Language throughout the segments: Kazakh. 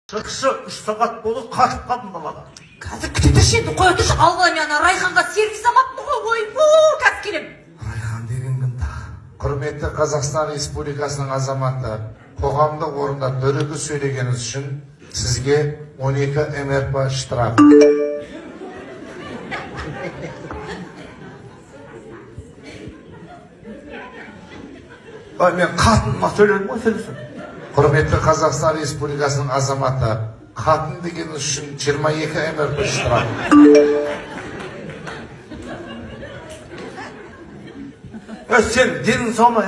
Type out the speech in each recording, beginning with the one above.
Çıkışı 3 saat bolu kaçıp kaldım balada. Қазір күтіп тұршы енді қоя тұршы ал бала мен Райханға сервис алмаппын ғой қазір келем. Райхан деген кім тағы? Құрметті Қазақстан Республикасының азаматы, қоғамдық орында дөрекі сөйлегеніңіз үшін сізге 12 МРП штраф. Мен қатыныма сөйледім ғой сөйлесін. Құрметті Қазақстан Республикасының азаматы, қатын дегеніңіз үшін 22 МРП штраф. Сен денің сау ма,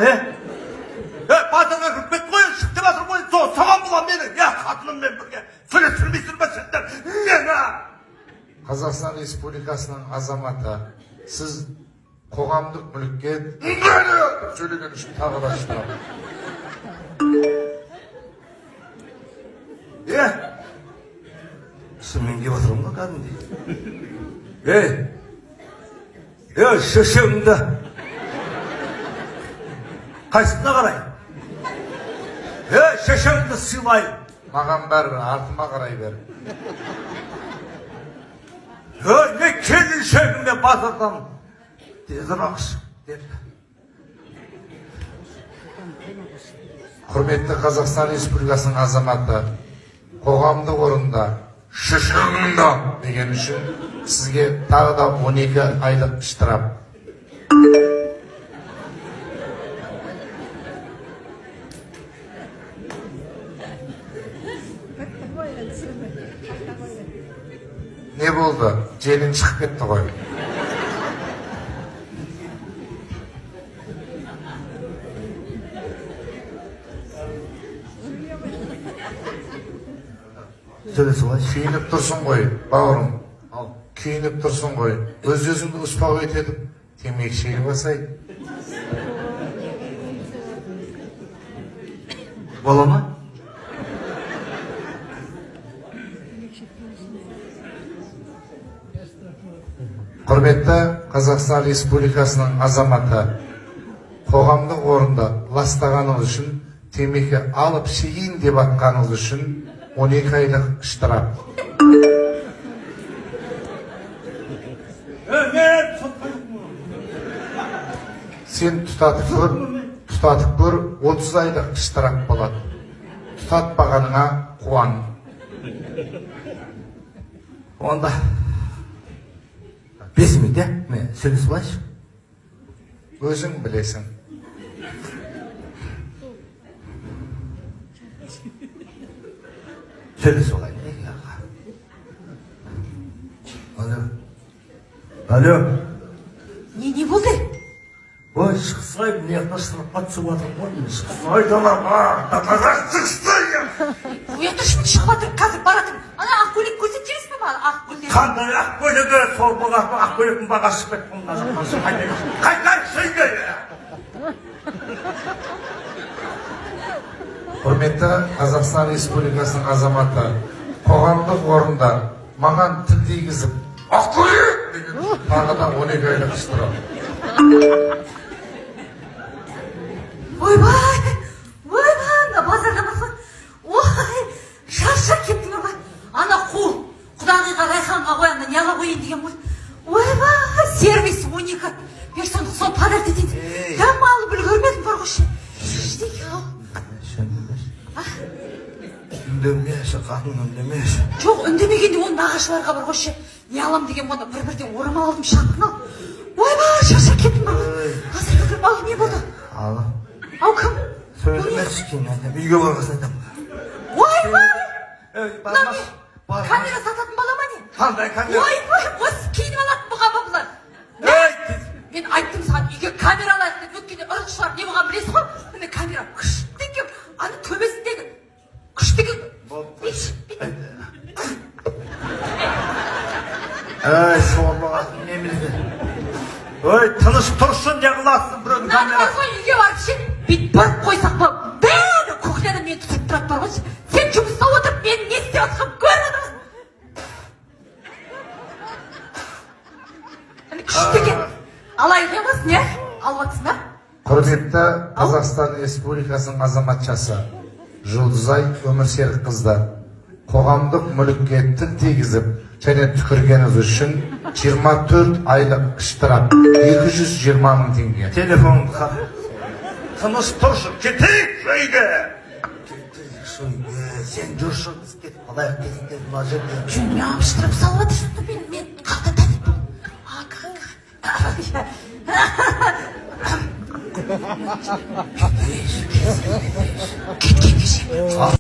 батырға кірпек қойын, шықты батыр қойын, саған болам менің, қатыныммен бірге сөйлестірмейсің ба сендер, мені. Қазақстан Республикасының азаматы, сіз қоғамдық мүлікке сөйлеген үшін тағы да штраф. Мен кеп отырмын ғой кәдімгідей. Шешеңді қайсысына қарай? Шешеңді сыйлайын. Маған бәрі артыма қарай бер. Не келіншегімде батырдан тезірек шық деп. Құрметті Қазақстан Республикасының азаматы, қоғамдық орында шешеңді деген үшін сізге тағы да 12 айлық штраф. Не болды? Желін шығып кетті ғой. Сөйлесі ғой. Күйініп тұрсын ғой, бауырым. Күйініп тұрсын ғой. Өз-өзіңді ұспақ етедіп, темекі шегіп басай. Бола ма? Құрметті Қазақстан Республикасының азаматы, қоғамдық орында ластағаныңыз үшін, темекі алып шейін деп атқаныңыз үшін 12 айлық штраф. Сен тұтатып көр, 30 айлық штраф болады. Тұтатпағаныңа қуан. Онда 5 минут, мен сөйлесіп алайыншы. Өзің білесің. Söylesi olayım. Alo. Не болды? Ой, шықсай, мне қашырып қатысып жатыр ғой. Шықсай далаға шықсай. Қоя тұршы мен шығып жатырмын қазір баратырмын. Ана ақ көйлек көрсетіп жібересің бе маған ақ көйлек? Қандай ақ көйлегі сол болған ақ көйлектің бағасы шығып кетті мына жақтан. Қайдан шыйды? Құрметті Қазақстан Республикасының азаматы, қоғамдық орында маған тіл тигізіп, ақылет деген тағы да 12 айлық штраф. Ойбай, базарға басқа. Ой, шаршап кеттім ғой. Ана құдағиға Райханға қоянда неға қойын деген ғой. Ойбай, сервис 12 персондық сон подарок етеді. Дәм алып үлгермедім бар ғой. Ештеңе ау. Үндемеші, қатын үндемеші. Жоқ, үндемегенде оның нағашыларға бар қойшы. Не алам деген онда бір-бірден орамал алдым, шапын ал. Ойбай, шаршап кеттім бар. Қазір бүкір балық не болды? Алы. Ау, кім? Сөйлемеші кейін айтам, үйге барғасын айтам. Ойбай! Камера сататын бала ма не? Қандай камера? Ойбай, осы киініп алатын бұға бұлар. Мен айттым саған, үйге камера алайық деп өткенде ұрықшылар не болған білесің ғой? Міне камера күшті екен, аны төбесіндегі күшті екен. Сорлаған немізді. Тыныш тұрсын не қыласың біреудің камера. Бар ғой үйге барып ше, бет бұрып қойсақ ба, бәрі кухняда мен түсіп тұрады бар ғой. Сен жұмыста отырып, мен не істеп жатқанымды көріп отырсың. Күшті екен. Алайық емес, не? Алып жатсың ба? Құрметті Қазақстан Республикасының азаматшасы Жұлдызай Өмірсерік қызды қоғамдық мүлікке тіл тигізіп және түкіргеніңіз үшін 24 айлық штраф 220 мың теңге. Телефонды қап. Тыныш тұршы, кетейік шойге. Сен жүрші, біз кетіп қалайық десіңдер мына жерде. Жүн неғып штраф салып жатырсың мен қақта тәліп. Кеткен кеше.